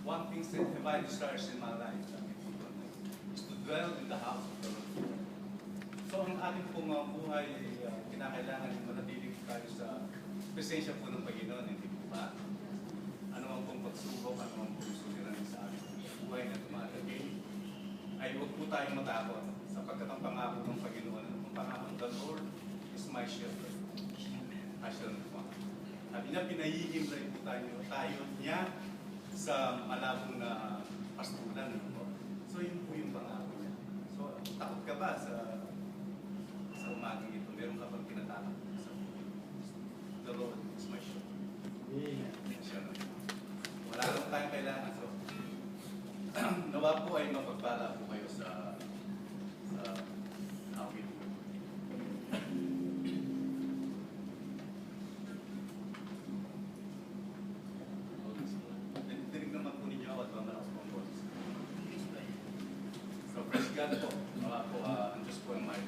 one thing that have I desires in my life, is to dwell in the house of the Lord. So ang ating pong buhay ay kinakailangan yung manatiling tayo sa presensya po ng Panginoon, hindi po ba? Ano ang pong pagsubok, ano ang pong suliran sa ating buhay na tumatagay, ay huwag po tayong matakot sapagkat ang pangako ng Panginoon, ang pangako, the Lord is my shelter. I shall not want. Sabi niya, pinahihimlay po tayo niya sa malabong na pastulan. So yun po yung pangako niya. So takot ka ba sa umagang ito? Meron ka bang tinatakot sa the Lord is my shelter. Wala lang tayong kailangan. So, nawa po ay mapagpala po kayo sa awit. Dinig naman po ninyo at mamalakas po ang boses. So, praise God po. Nawa po, ang Diyos po ang may